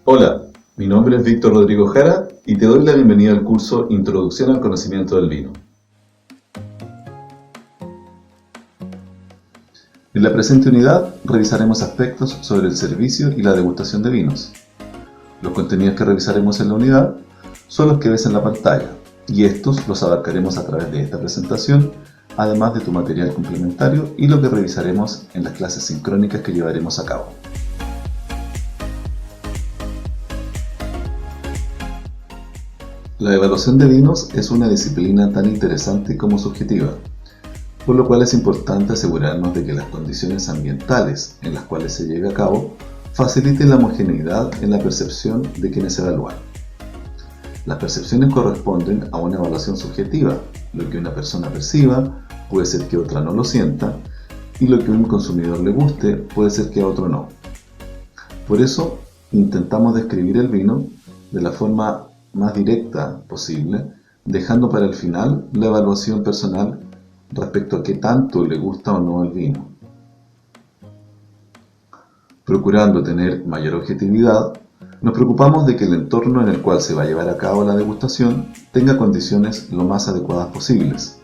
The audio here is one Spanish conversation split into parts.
Hola, mi nombre es Víctor Rodrigo Jara y te doy la bienvenida al curso Introducción al conocimiento del vino. En la presente unidad revisaremos aspectos sobre el servicio y la degustación de vinos. Los contenidos que revisaremos en la unidad son los que ves en la pantalla y estos los abarcaremos a través de esta presentación, además de tu material complementario y lo que revisaremos en las clases sincrónicas que llevaremos a cabo. La evaluación de vinos es una disciplina tan interesante como subjetiva, por lo cual es importante asegurarnos de que las condiciones ambientales en las cuales se lleve a cabo faciliten la homogeneidad en la percepción de quienes evalúan. Las percepciones corresponden a una evaluación subjetiva. Lo que una persona perciba puede ser que otra no lo sienta, y lo que a un consumidor le guste puede ser que a otro no. Por eso, intentamos describir el vino de la forma más directa posible, dejando para el final la evaluación personal respecto a qué tanto le gusta o no el vino. Procurando tener mayor objetividad, nos preocupamos de que el entorno en el cual se va a llevar a cabo la degustación tenga condiciones lo más adecuadas posibles.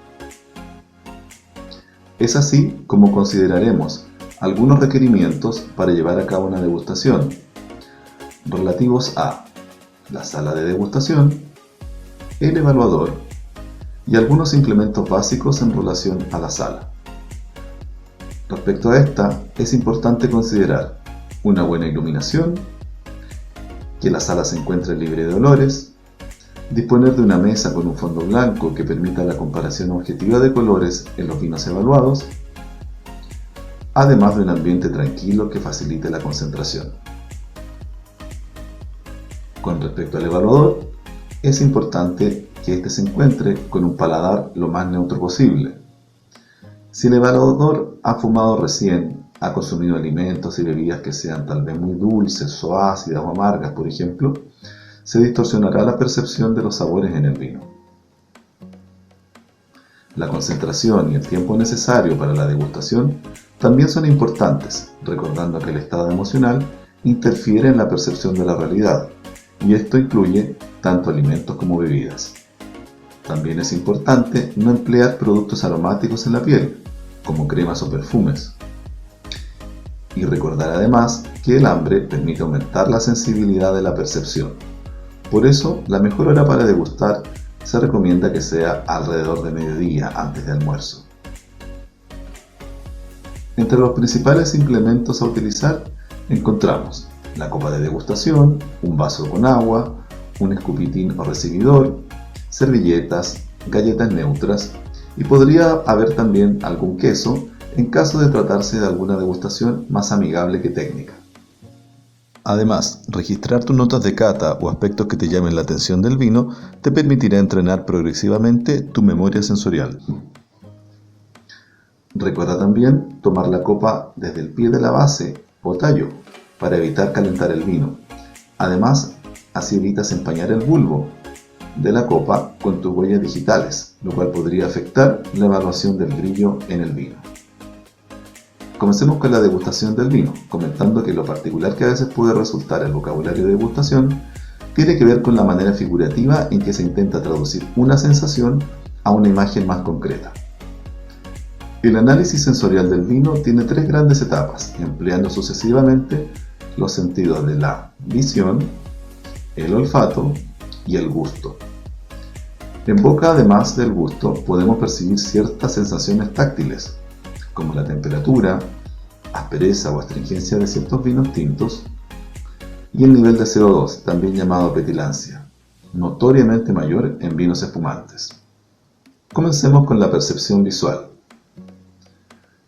Es así como consideraremos algunos requerimientos para llevar a cabo una degustación, relativos a la sala de degustación, el evaluador y algunos implementos básicos en relación a la sala. Respecto a esta, es importante considerar una buena iluminación, que la sala se encuentre libre de olores, disponer de una mesa con un fondo blanco que permita la comparación objetiva de colores en los vinos evaluados, además de un ambiente tranquilo que facilite la concentración. Con respecto al evaluador, es importante que éste se encuentre con un paladar lo más neutro posible. Si el evaluador ha fumado recién, ha consumido alimentos y bebidas que sean tal vez muy dulces o ácidas o amargas, por ejemplo, se distorsionará la percepción de los sabores en el vino. La concentración y el tiempo necesario para la degustación también son importantes, recordando que el estado emocional interfiere en la percepción de la realidad, y esto incluye tanto alimentos como bebidas. También es importante no emplear productos aromáticos en la piel, como cremas o perfumes. Y recordar además que el hambre permite aumentar la sensibilidad de la percepción. Por eso, la mejor hora para degustar se recomienda que sea alrededor de mediodía, antes de almuerzo. Entre los principales implementos a utilizar encontramos la copa de degustación, un vaso con agua, un escupitín o recibidor, servilletas, galletas neutras, y podría haber también algún queso en caso de tratarse de alguna degustación más amigable que técnica. Además, registrar tus notas de cata o aspectos que te llamen la atención del vino te permitirá entrenar progresivamente tu memoria sensorial. Recuerda también tomar la copa desde el pie de la base o tallo para evitar calentar el vino. Además, así evitas empañar el bulbo de la copa con tus huellas digitales, lo cual podría afectar la evaluación del brillo en el vino. Comencemos con la degustación del vino, comentando que lo particular que a veces puede resultar el vocabulario de degustación tiene que ver con la manera figurativa en que se intenta traducir una sensación a una imagen más concreta. El análisis sensorial del vino tiene tres grandes etapas, empleando sucesivamente los sentidos de la visión, el olfato y el gusto. En boca, además del gusto, podemos percibir ciertas sensaciones táctiles, como la temperatura, aspereza o astringencia de ciertos vinos tintos, y el nivel de CO2, también llamado petilancia, notoriamente mayor en vinos espumantes. Comencemos con la percepción visual.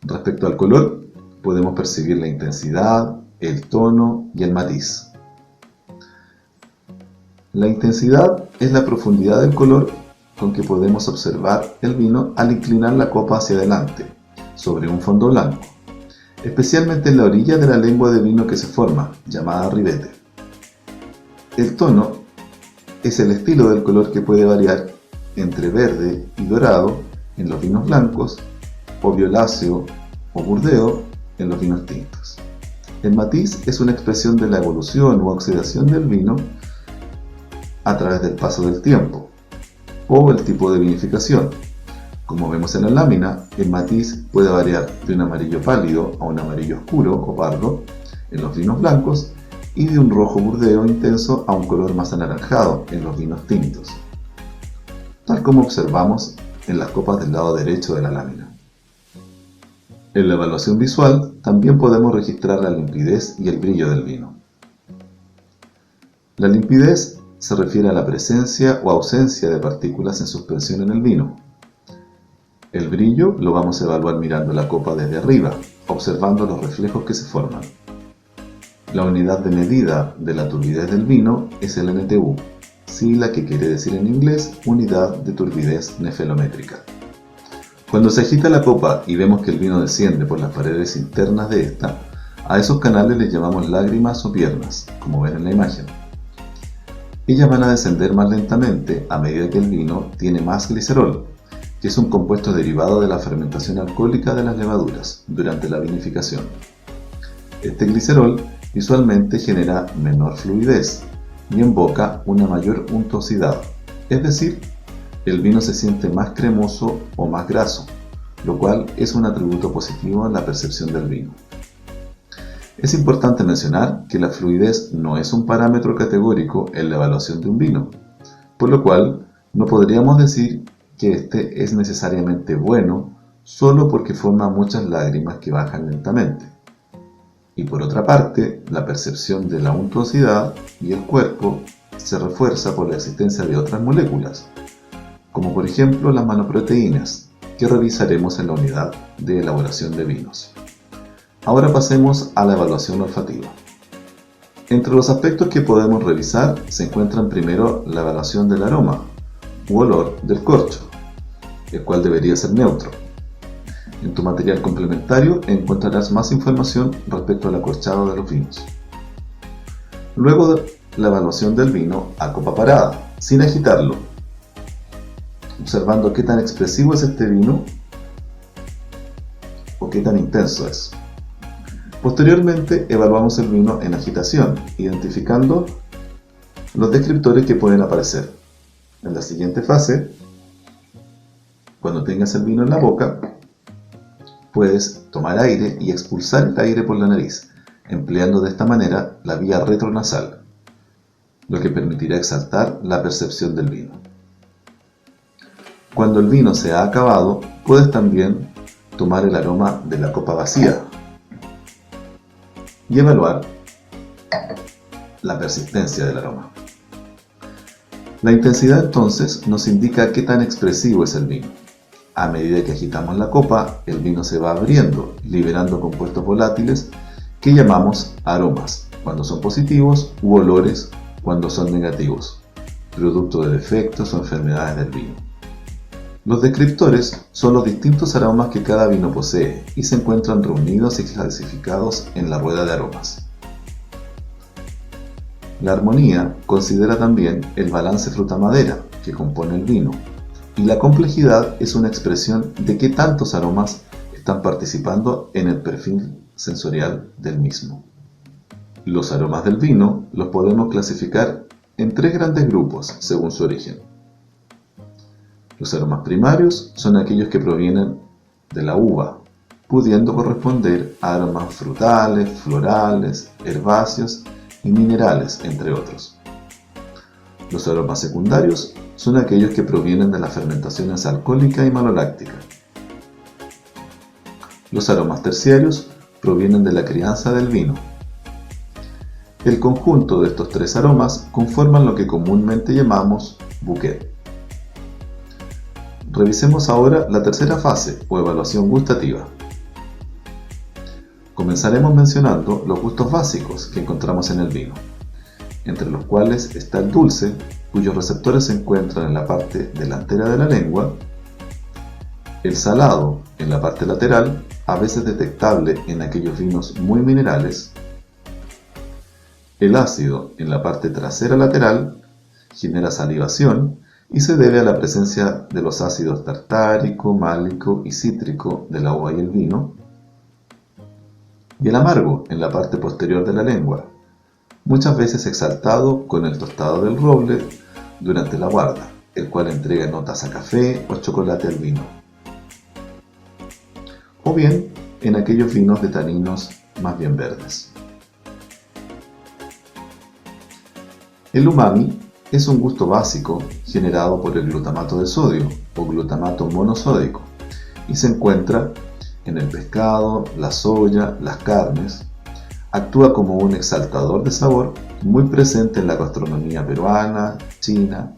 Respecto al color, podemos percibir la intensidad, el tono y el matiz. La intensidad es la profundidad del color con que podemos observar el vino al inclinar la copa hacia adelante, sobre un fondo blanco, especialmente en la orilla de la lengua de vino que se forma, llamada ribete. El tono es el estilo del color que puede variar entre verde y dorado en los vinos blancos, o violáceo o burdeo en los vinos tintos. El matiz es una expresión de la evolución u oxidación del vino a través del paso del tiempo, o el tipo de vinificación. Como vemos en la lámina, el matiz puede variar de un amarillo pálido a un amarillo oscuro o pardo en los vinos blancos y de un rojo burdeo intenso a un color más anaranjado en los vinos tintos, tal como observamos en las copas del lado derecho de la lámina. En la evaluación visual también podemos registrar la limpidez y el brillo del vino. La limpidez se refiere a la presencia o ausencia de partículas en suspensión en el vino. El brillo lo vamos a evaluar mirando la copa desde arriba, observando los reflejos que se forman. La unidad de medida de la turbidez del vino es el NTU, sigla que quiere decir en inglés Unidad de Turbidez Nefelométrica. Cuando se agita la copa y vemos que el vino desciende por las paredes internas de esta, a esos canales les llamamos lágrimas o piernas, como ven en la imagen. Ellas van a descender más lentamente a medida que el vino tiene más glicerol, que es un compuesto derivado de la fermentación alcohólica de las levaduras durante la vinificación. Este glicerol visualmente genera menor fluidez y en boca una mayor untuosidad, es decir, el vino se siente más cremoso o más graso, lo cual es un atributo positivo en la percepción del vino. Es importante mencionar que la fluidez no es un parámetro categórico en la evaluación de un vino, por lo cual no podríamos decir que este es necesariamente bueno solo porque forma muchas lágrimas que bajan lentamente. Y por otra parte, la percepción de la untuosidad y el cuerpo se refuerza por la existencia de otras moléculas, como por ejemplo las manoproteínas, que revisaremos en la unidad de elaboración de vinos. Ahora pasemos a la evaluación olfativa. Entre los aspectos que podemos revisar se encuentran primero la evaluación del aroma u olor del corcho, el cual debería ser neutro. En tu material complementario encontrarás más información respecto al acorchado de los vinos. Luego la evaluación del vino a copa parada, sin agitarlo, observando qué tan expresivo es este vino o qué tan intenso es. Posteriormente evaluamos el vino en agitación, identificando los descriptores que pueden aparecer. En la siguiente fase, cuando tengas el vino en la boca, puedes tomar aire y expulsar el aire por la nariz, empleando de esta manera la vía retronasal, lo que permitirá exaltar la percepción del vino. Cuando el vino se ha acabado, puedes también tomar el aroma de la copa vacía y evaluar la persistencia del aroma. La intensidad entonces nos indica qué tan expresivo es el vino. A medida que agitamos la copa, el vino se va abriendo, liberando compuestos volátiles que llamamos aromas, cuando son positivos, u olores cuando son negativos, producto de defectos o enfermedades del vino. Los descriptores son los distintos aromas que cada vino posee y se encuentran reunidos y clasificados en la rueda de aromas. La armonía considera también el balance fruta-madera que compone el vino, y la complejidad es una expresión de qué tantos aromas están participando en el perfil sensorial del mismo. Los aromas del vino los podemos clasificar en tres grandes grupos según su origen. Los aromas primarios son aquellos que provienen de la uva, pudiendo corresponder a aromas frutales, florales, herbáceos y minerales, entre otros. Los aromas secundarios son aquellos que provienen de las fermentaciones alcohólica y maloláctica. Los aromas terciarios provienen de la crianza del vino. El conjunto de estos tres aromas conforman lo que comúnmente llamamos bouquet. Revisemos ahora la tercera fase o evaluación gustativa. Comenzaremos mencionando los gustos básicos que encontramos en el vino, entre los cuales está el dulce, cuyos receptores se encuentran en la parte delantera de la lengua, el salado en la parte lateral, a veces detectable en aquellos vinos muy minerales, el ácido en la parte trasera lateral, genera salivación y se debe a la presencia de los ácidos tartárico, málico y cítrico de la uva y el vino, y el amargo en la parte posterior de la lengua, muchas veces exaltado con el tostado del roble durante la guarda, el cual entrega notas a café o chocolate al vino. O bien en aquellos vinos de taninos más bien verdes. El umami es un gusto básico generado por el glutamato de sodio o glutamato monosódico y se encuentra en el pescado, la soya, las carnes. Actúa como un exaltador de sabor muy presente en la gastronomía peruana, china,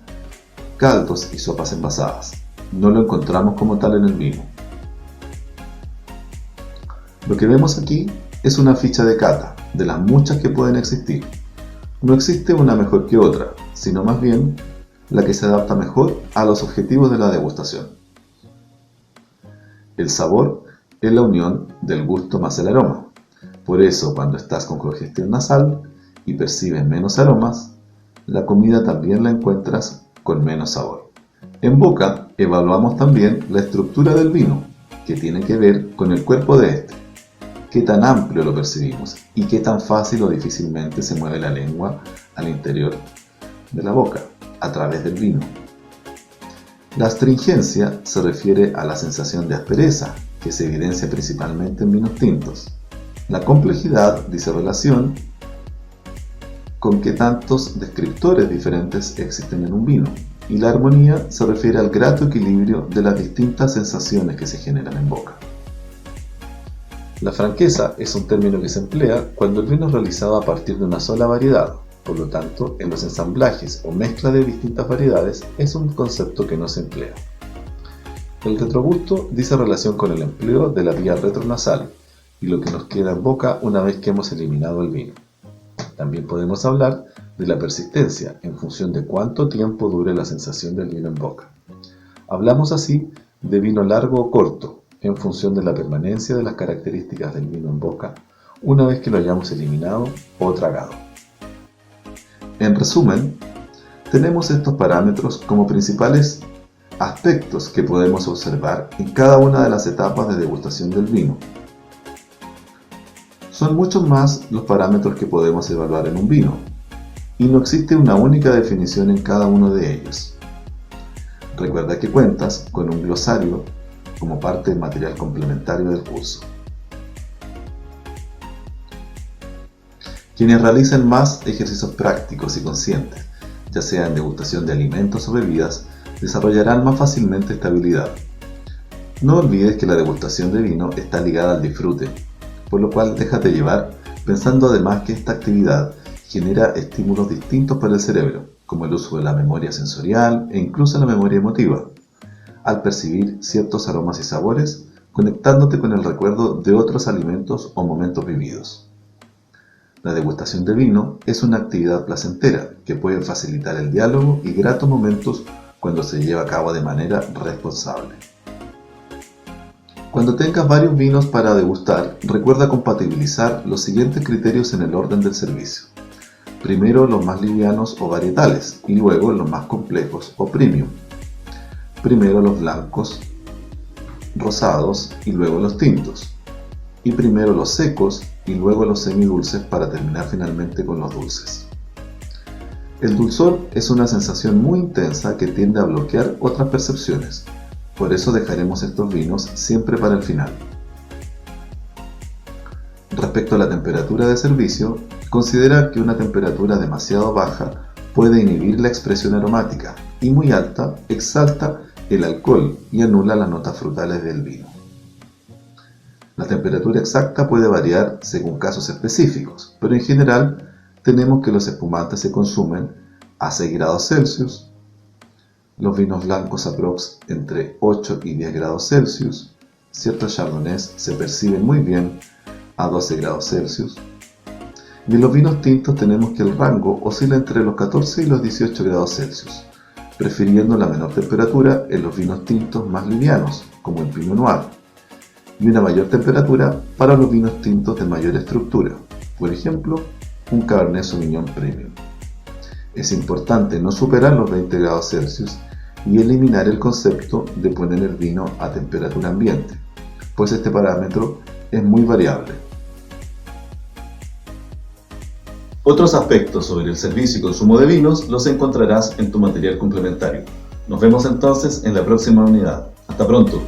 caldos y sopas envasadas. No lo encontramos como tal en el vino. Lo que vemos aquí es una ficha de cata, de las muchas que pueden existir. No existe una mejor que otra, sino más bien la que se adapta mejor a los objetivos de la degustación. El sabor es la unión del gusto más el aroma. Por eso, cuando estás con congestión nasal y percibes menos aromas, la comida también la encuentras con menos sabor. En boca, evaluamos también la estructura del vino, que tiene que ver con el cuerpo de este. Qué tan amplio lo percibimos y qué tan fácil o difícilmente se mueve la lengua al interior de la boca, a través del vino. La astringencia se refiere a la sensación de aspereza, que se evidencia principalmente en vinos tintos. La complejidad dice relación con qué tantos descriptores diferentes existen en un vino, y la armonía se refiere al grato equilibrio de las distintas sensaciones que se generan en boca. La franqueza es un término que se emplea cuando el vino es realizado a partir de una sola variedad. Por lo tanto, en los ensamblajes o mezcla de distintas variedades es un concepto que no se emplea. El retrogusto dice relación con el empleo de la vía retronasal y lo que nos queda en boca una vez que hemos eliminado el vino. También podemos hablar de la persistencia en función de cuánto tiempo dure la sensación del vino en boca. Hablamos así de vino largo o corto, en función de la permanencia de las características del vino en boca una vez que lo hayamos eliminado o tragado. En resumen, tenemos estos parámetros como principales aspectos que podemos observar en cada una de las etapas de degustación del vino. Son muchos más los parámetros que podemos evaluar en un vino, y no existe una única definición en cada uno de ellos. Recuerda que cuentas con un glosario como parte del material complementario del curso. Quienes realicen más ejercicios prácticos y conscientes, ya sea en degustación de alimentos o bebidas, desarrollarán más fácilmente esta habilidad. No olvides que la degustación de vino está ligada al disfrute, por lo cual déjate llevar pensando además que esta actividad genera estímulos distintos para el cerebro, como el uso de la memoria sensorial e incluso la memoria emotiva, al percibir ciertos aromas y sabores, conectándote con el recuerdo de otros alimentos o momentos vividos. La degustación de vino es una actividad placentera que puede facilitar el diálogo y gratos momentos cuando se lleva a cabo de manera responsable. Cuando tengas varios vinos para degustar, recuerda compatibilizar los siguientes criterios en el orden del servicio. Primero los más livianos o varietales y luego los más complejos o premium. Primero los blancos, rosados y luego los tintos. Y primero los secos y luego los semidulces para terminar finalmente con los dulces. El dulzor es una sensación muy intensa que tiende a bloquear otras percepciones. Por eso dejaremos estos vinos siempre para el final. Respecto a la temperatura de servicio, considera que una temperatura demasiado baja puede inhibir la expresión aromática y muy alta exalta el alcohol y anula las notas frutales del vino. La temperatura exacta puede variar según casos específicos, pero en general tenemos que los espumantes se consumen a 6 grados Celsius, los vinos blancos aprox entre 8 y 10 grados Celsius, ciertos chardonnays se perciben muy bien a 12 grados Celsius, y en los vinos tintos tenemos que el rango oscila entre los 14 y los 18 grados Celsius, prefiriendo la menor temperatura en los vinos tintos más livianos, como el Pinot Noir, y una mayor temperatura para los vinos tintos de mayor estructura, por ejemplo, un Cabernet Sauvignon Premium. Es importante no superar los 20 grados Celsius y eliminar el concepto de poner el vino a temperatura ambiente, pues este parámetro es muy variable. Otros aspectos sobre el servicio y consumo de vinos los encontrarás en tu material complementario. Nos vemos entonces en la próxima unidad. Hasta pronto.